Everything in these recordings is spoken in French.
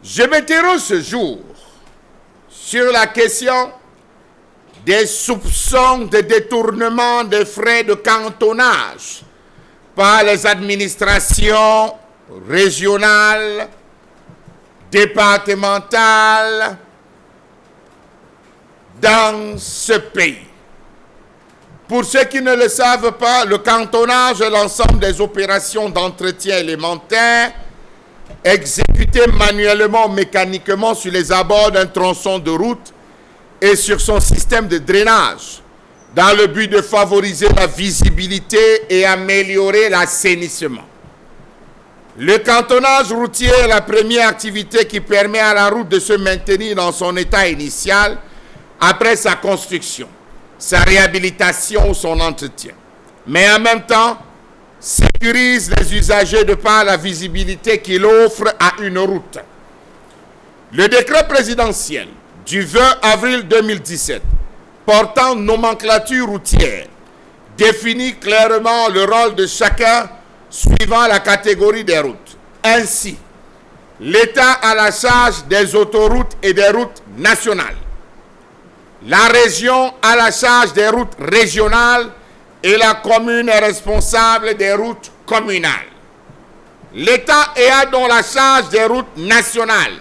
Je m'interroge ce jour sur la question des soupçons de détournement des frais de cantonnage par les administrations régionales, départementales dans ce pays. Pour ceux qui ne le savent pas, le cantonnage est l'ensemble des opérations d'entretien élémentaire exécutées manuellement ou mécaniquement sur les abords d'un tronçon de route et sur son système de drainage, dans le but de favoriser la visibilité et améliorer l'assainissement. Le cantonnage routier est la première activité qui permet à la route de se maintenir dans son état initial après sa construction, sa réhabilitation ou son entretien. Mais en même temps, sécurise les usagers de par la visibilité qu'il offre à une route. Le décret présidentiel du 20 avril 2017 portant nomenclature routière définit clairement le rôle de chacun suivant la catégorie des routes. Ainsi, l'État a la charge des autoroutes et des routes nationales. La région a la charge des routes régionales et la commune est responsable des routes communales. L'État a donc la charge des routes nationales.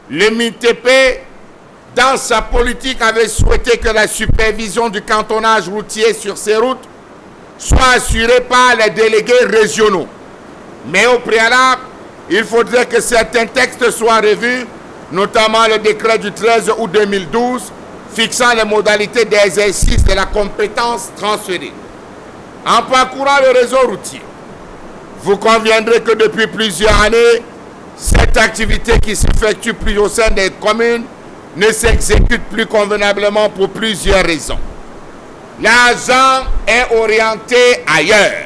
Le MINTP, dans sa politique, avait souhaité que la supervision du cantonnage routier sur ces routes soit assurée par les délégués régionaux. Mais au préalable, il faudrait que certains textes soient revus, notamment le décret du 13 août 2012, fixant les modalités d'exercice de la compétence transférée. En parcourant le réseau routier, vous conviendrez que depuis plusieurs années, cette activité qui s'effectue plus au sein des communes ne s'exécute plus convenablement pour plusieurs raisons. L'argent est orienté ailleurs.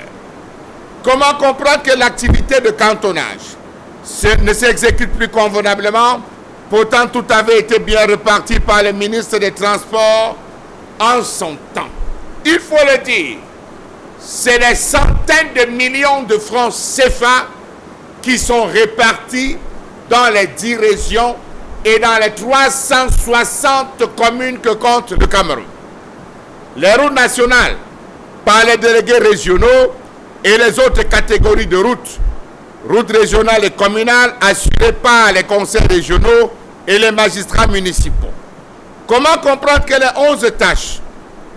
Comment comprendre que l'activité de cantonnage ne s'exécute plus convenablement? Pourtant, tout avait été bien reparti par le ministre des Transports en son temps. Il faut le dire, c'est des centaines de millions de francs CFA qui sont répartis dans les 10 régions et dans les 360 communes que compte le Cameroun. Les routes nationales, par les délégués régionaux et les autres catégories de routes, routes régionales et communales assurées par les conseils régionaux et les magistrats municipaux. Comment comprendre que les 11 tâches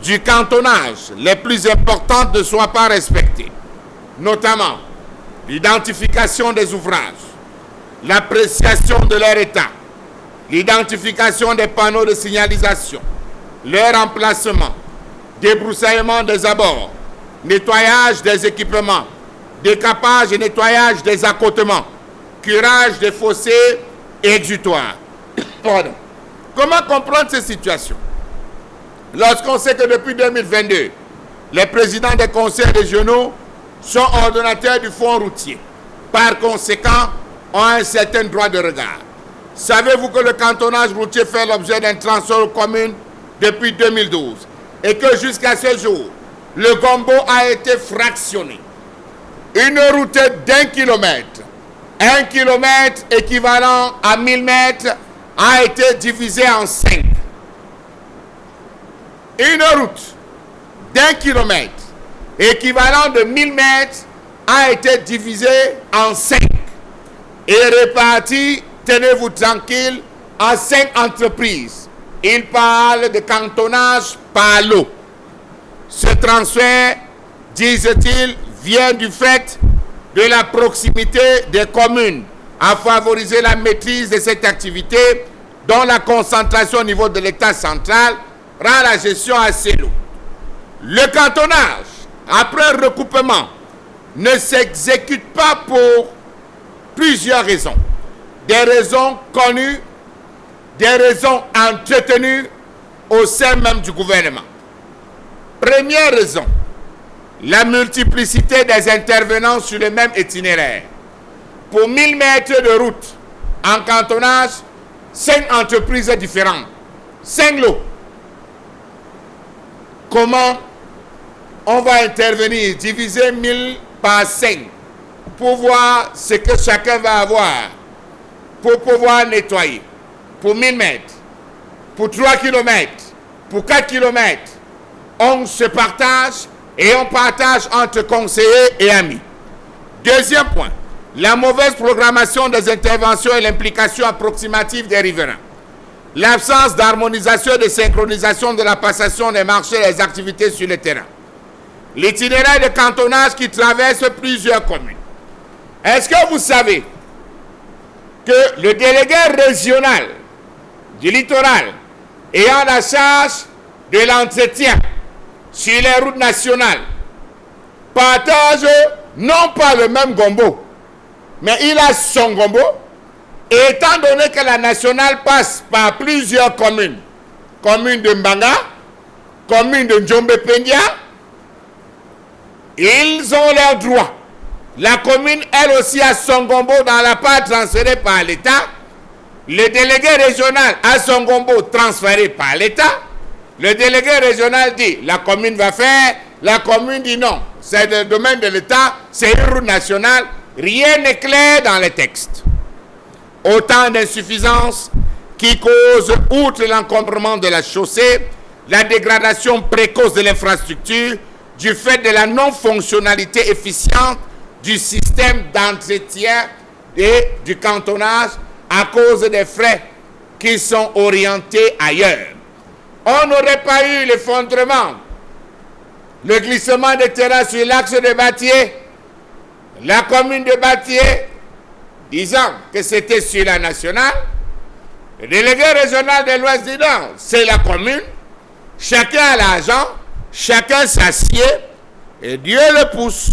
du cantonnage les plus importantes ne soient pas respectées, notamment l'identification des ouvrages, l'appréciation de leur état, l'identification des panneaux de signalisation, leur emplacement, débroussaillement des abords, nettoyage des équipements, décapage et nettoyage des accotements, curage des fossés et exutoires. Pardon. Comment comprendre ces situations? Lorsqu'on sait que depuis 2022, les présidents des conseils régionaux sont ordonnateurs du fonds routier. Par conséquent, ont un certain droit de regard. Savez-vous que le cantonnage routier fait l'objet d'un transfert aux communes depuis 2012 et que jusqu'à ce jour, le gombo a été fractionné? Une route d'1 kilomètre, 1 kilomètre équivalent à 1000 mètres, a été divisée en 5. Une route d'1 kilomètre, équivalent de 1000 mètres, a été divisée en 5 et répartie, tenez-vous tranquille, en 5 entreprises. Il parle de cantonnage par lot. Ce transfert, disent-ils, vient du fait de la proximité des communes à favoriser la maîtrise de cette activité dont la concentration au niveau de l'État central rend la gestion assez lourde. Le cantonnage, après recoupement, ne s'exécute pas pour plusieurs raisons. Des raisons connues, des raisons entretenues au sein même du gouvernement. Première raison, la multiplicité des intervenants sur le même itinéraire. Pour 1000 mètres de route en cantonnage, 5 entreprises différentes, 5 lots. Comment on va intervenir, diviser 1000 par 5 pour voir ce que chacun va avoir, pour pouvoir nettoyer. Pour 1000 mètres, pour 3 km, pour 4 km, on se partage et on partage entre conseillers et amis. Deuxième point, la mauvaise programmation des interventions et l'implication approximative des riverains. L'absence d'harmonisation et de synchronisation de la passation des marchés et des activités sur le terrain. L'itinéraire de cantonnage qui traverse plusieurs communes. Est-ce que vous savez que le délégué régional du littoral ayant la charge de l'entretien sur les routes nationales partage non pas le même gombo, mais il a son gombo. Et étant donné que la nationale passe par plusieurs communes, commune de Mbanga, commune de Njombe-Pendia, ils ont leurs droits. La commune, elle aussi, a son gombo dans la part transférée par l'État. Le délégué régional a son gombo transféré par l'État. Le délégué régional dit, la commune va faire. La commune dit non, c'est le domaine de l'État, c'est une route nationale. Rien n'est clair dans les textes. Autant d'insuffisances qui causent, outre l'encombrement de la chaussée, la dégradation précoce de l'infrastructure du fait de la non-fonctionnalité efficiente du système d'entretien et du cantonnage à cause des frais qui sont orientés ailleurs. On n'aurait pas eu l'effondrement, le glissement de terrain sur l'axe de Batié, la commune de Batié, disant que c'était sur la nationale. Le délégué régional de l'Ouest dit non, c'est la commune. Chacun a l'argent, chacun s'assied et Dieu le pousse.